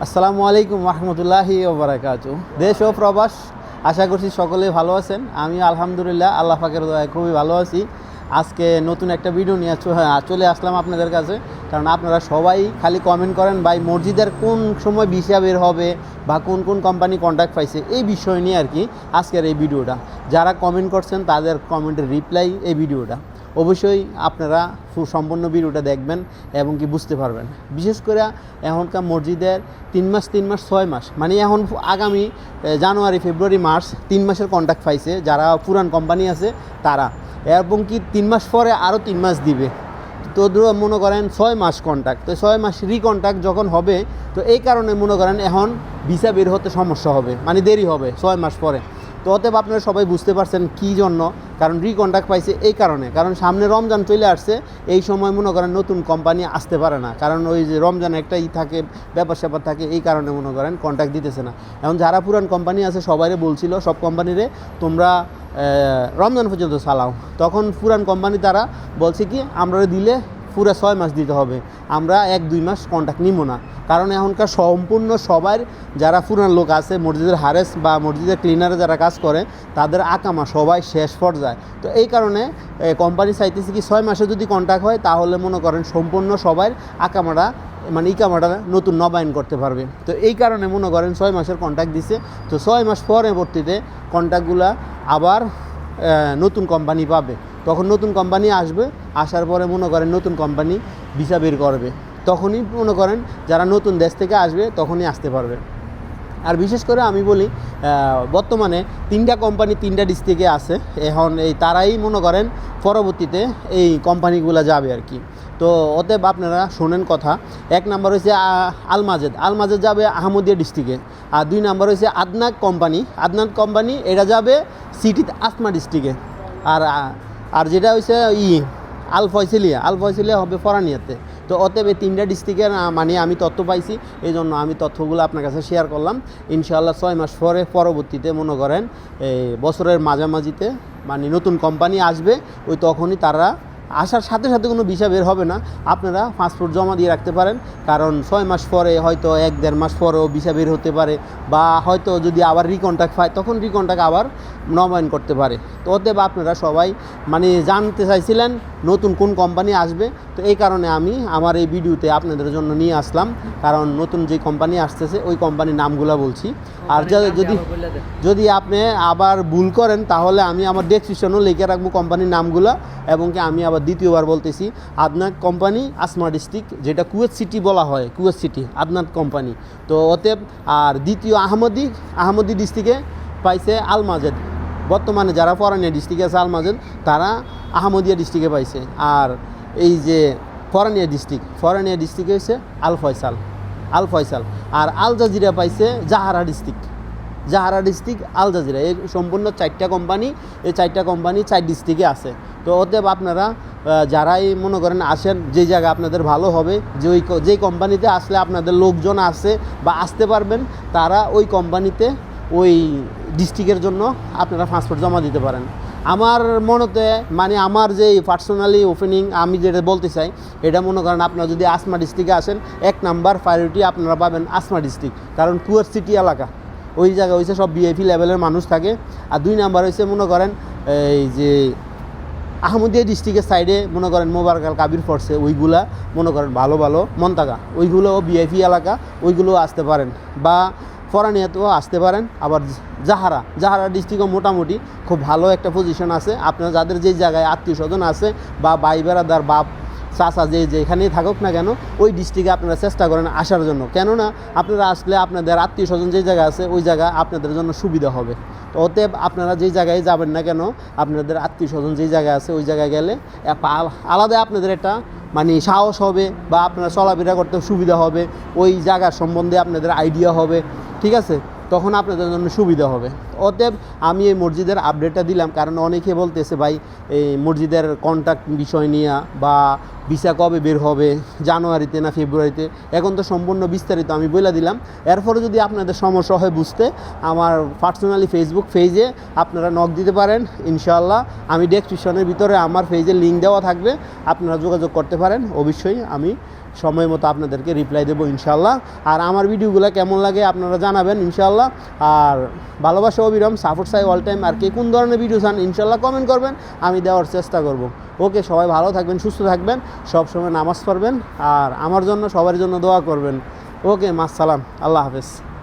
আসসালামু আলাইকুম রহমতুল্লাহি ওয়া বারাকাতুহু। দেশ ও প্রবাস, আশা করছি সকলেই ভালো আছেন। আমি আলহামদুলিল্লাহ আল্লাহ পাকের দয়ায় খুবই ভালো আছি। আজকে নতুন একটা ভিডিও নিয়ে চলে আসলাম আপনাদের কাছে, কারণ আপনারা সবাই খালি কমেন্ট করেন ভাই মসজিদের কোন সময় ভিসা বের হবে বা কোন কোন কোম্পানি কন্ট্যাক্ট পাইছে, এই বিষয় নিয়ে আর কি আজকের এই ভিডিওটা। যারা কমেন্ট করছেন তাদের কমেন্টের রিপ্লাই এই ভিডিওটা। অবশ্যই আপনারা সম্পূর্ণ ভিডিওটা দেখবেন এবং কি বুঝতে পারবেন। বিশেষ করে এখনকার মসজিদের 3 মাস 6 মাস, মানে এখন আগামী জানুয়ারি ফেব্রুয়ারি মার্চ 3 মাসের কন্ট্রাক্ট পাইছে যারা পুরান কোম্পানি আছে তারা, এবং কি 3 মাস পরে আরও 3 মাস দিবে। তো মনে করেন 6 মাস কন্ট্রাক্ট, তো 6 মাস রিকন্ট্রাক্ট যখন হবে, তো এই কারণে মনে করেন এখন ভিসা বের হতে সমস্যা হবে, মানে দেরি হবে 6 মাস পরে। তো অতএব আপনারা সবাই বুঝতে পারছেন কী জন্য, কারণ রিকন্ট্রাক্ট পাইছে এই কারণে, কারণ সামনে রমজান চলে আসছে। এই সময় মনে করেন নতুন কোম্পানি আসতে পারে না, কারণ ওই যে রমজান একটা থাকে, ব্যাপার স্যাপার থাকে, এই কারণে মনে করেন কন্ট্রাক্ট দিতেছে না। এখন যারা পুরান কোম্পানি আছে সবাইরে বলছিল, সব কোম্পানিরে তোমরা রমজান পর্যন্ত চালাও। তখন পুরান কোম্পানি তারা বলছে কি আমরা দিলে পুরো 6 মাস দিতে হবে, আমরা 1-2 মাস কন্ট্রাক্ট নিব না। কারণ এখনকার সম্পূর্ণ সবার যারা পুরান লোক আছে, মসজিদের হারেস বা মসজিদের ক্লিনারে যারা কাজ করে, তাদের আকামা সবাই শেষ পর্যায়ে। তো এই কারণে কোম্পানি চাইতেছে কি 6 মাসে যদি কন্ট্রাক্ট হয় তাহলে মনে করেন সম্পূর্ণ সবার আকামাটা, মানে ইকামাটা নতুন নবায়ন করতে পারবে। তো এই কারণে মনে করেন 6 মাসের কন্ট্রাক্ট দিছে। তো 6 মাস পরবর্তীতে কন্ট্রাক্টগুলো আবার নতুন কোম্পানি পাবে। তখন নতুন কোম্পানি আসবে, আসার পরে মনে করেন নতুন কোম্পানি ভিসা বের করবে। তখনই মনে করেন যারা নতুন দেশ থেকে আসবে তখনই আসতে পারবে। আর বিশেষ করে আমি বলি, বর্তমানে 3টা কোম্পানি 3টা ডিস্ট্রিক্টে আছে এখন, এই তারাই মনে করেন পরবর্তীতে এই কোম্পানিগুলো যাবে আর কি। তো অতএব আপনারা শোনেন কথা। 1 নাম্বার হয়েছে আলমাজেদ যাবে আহমদিয়া ডিস্ট্রিক্টে। আর 2 নাম্বার হয়েছে আদনান কোম্পানি, এটা যাবে সিটিতে আসমা ডিস্ট্রিক্টে। আর যেটা হয়েছে আল ফয়সালিয়া হবে ফরানিয়াতে। তো অতএব এই 3টা ডিস্ট্রিক্টের মানে আমি তথ্য পাইছি, এই জন্য আমি তথ্যগুলো আপনার কাছে শেয়ার করলাম। ইনশাআল্লাহ 6 মাস পরবর্তীতে মনে করেন এই বছরের মাঝামাঝিতে মানে নতুন কোম্পানি আসবে, ওই তখনই তারা আসার সাথে সাথে কোনো ভিসা বের হবে না। আপনারা পাসপোর্ট জমা দিয়ে রাখতে পারেন, কারণ 6 মাস পরে হয়তো 1-1.5 মাস পরেও ভিসা বের হতে পারে, বা হয়তো যদি আবার রিকন্ট্রাক্ট পায় তখন রিকন্ট্রাক্ট আবার নবায়ন করতে পারে। তো অতএব আপনারা সবাই মানে জানতে চাইছিলেন নতুন কোন কোম্পানি আসবে, তো এই কারণে আমি আমার এই ভিডিওতে আপনাদের জন্য নিয়ে আসলাম, কারণ নতুন যে কোম্পানি আসতেছে ওই কোম্পানির নামগুলো বলছি। আর যদি আপনি আবার ভুল করেন তাহলে আমি আমার ডেসক্রিপশনও লিখে রাখবো কোম্পানির নামগুলো, এবং কি আমি আবার দ্বিতীয়বার বলতেছি, আদনান কোম্পানি আসমা ডিস্ট্রিক্ট, যেটা কুয়েত সিটি বলা হয়, কুয়েত সিটি আদনান কোম্পানি। তো অতএব আর দ্বিতীয় আহমদি ডিস্ট্রিক্টে পাইছে আলমাজেদ। বর্তমানে যারা ফরানিয়া ডিস্ট্রিক্টে আছে আলমাজেদ, তারা আহমদিয়া ডিস্ট্রিক্টে পাইছে। আর এই যে ফরানিয়া ডিস্ট্রিক্টে হচ্ছে আল ফয়সাল। আর আল জাজিরা পাইছে জাহারা ডিস্ট্রিক্ট আল জাজিরা। এই সম্পূর্ণ 4টা কোম্পানি, এই 4টা কোম্পানি 4 ডিস্ট্রিক্টে আছে। তো অতএব আপনারা যারাই মনে করেন আসেন, যে জায়গা আপনাদের ভালো হবে, যেই কোম্পানিতে আসলে আপনাদের লোকজন আছে বা আসতে পারবেন, তারা ওই কোম্পানিতে ওই ডিস্ট্রিক্টের জন্য আপনারা পাসপোর্ট জমা দিতে পারেন। আমার মনেতে মানে আমার যে পার্সোনালি ওপেনিং আমি যেটা বলতে চাই, এটা মনে করেন আপনারা যদি আসমা ডিস্ট্রিক্টে আসেন, 1 নাম্বার প্রায়োরিটি আপনারা পাবেন আসমা ডিস্ট্রিক্ট, কারণ কুয়েত সিটি এলাকা, ওই জায়গা হয়েছে সব ভিআইপি লেভেলের মানুষ থাকে। আর 2 নাম্বার হয়েছে মনে করেন এই যে আহমদিয়া ডিস্ট্রিক্টের সাইডে মনে করেন মোবারক আল কাবির পড়ছে, ওইগুলা মনে করেন ভালো মন্তাগা, ওইগুলোও ভিআইপি এলাকা, ওইগুলোও আসতে পারেন, বা ফরানিয়াতেও আসতে পারেন। আবার জাহারা ডিস্ট্রিক্টও মোটামুটি খুব ভালো একটা পজিশন আছে। আপনারা যাদের যে জায়গায় আত্মীয় স্বজন আছে বা ভাই বেড়াদার বাপ চাচা যেখানেই থাকুক না কেন, ওই ডিস্ট্রিক্টে আপনারা চেষ্টা করেন আসার জন্য। কেননা আপনারা আসলে আপনাদের আত্মীয় স্বজন যে জায়গা আছে ওই জায়গা আপনাদের জন্য সুবিধা হবে। তো অতএব আপনারা যেই জায়গায় যাবেন না কেন, আপনাদের আত্মীয় স্বজন যেই জায়গায় আছে ওই জায়গায় গেলে আলাদা আপনাদের একটা মানে সাহস হবে, বা আপনারা চলাফেরা করতে সুবিধা হবে, ওই জায়গার সম্বন্ধে আপনাদের আইডিয়া হবে, ঠিক আছে? তখন আপনাদের জন্য সুবিধা হবে। অতএব আমি এই মসজিদের আপডেটটা দিলাম, কারণ অনেকে বলতেছে ভাই এই মসজিদের কন্ট্রাক্ট বিষয় নিয়ে বা ভিসা কবে বের হবে, জানুয়ারিতে না ফেব্রুয়ারিতে, এখন তো সম্পূর্ণ বিস্তারিত আমি বলে দিলাম। এরপরে যদি আপনাদের সমস্যা হয় বুঝতে, আমার পার্সোনালি ফেসবুক পেজে আপনারা নক দিতে পারেন। ইনশাআল্লাহ আমি ডেসক্রিপশনের ভিতরে আমার পেজের লিঙ্ক দেওয়া থাকবে, আপনারা যোগাযোগ করতে পারেন। অবশ্যই আমি সময় মতো আপনাদেরকে রিপ্লাই দেবো ইনশাল্লাহ। আর আমার ভিডিওগুলো কেমন লাগে আপনারা জানাবেন ইনশাল্লাহ। আর ভালোবাসা অবিরাম, সাপোর্ট চাই অল টাইম। আর কে কোন ধরনের ভিডিও চান ইনশাল্লাহ কমেন্ট করবেন, আমি দেওয়ার চেষ্টা করব। ওকে, সবাই ভালো থাকবেন, সুস্থ থাকবেন, সবসময় নামাজ পড়বেন, আর আমার জন্য সবার জন্য দোয়া করবেন। ওকে, মাসসালাম, আল্লাহ হাফেজ।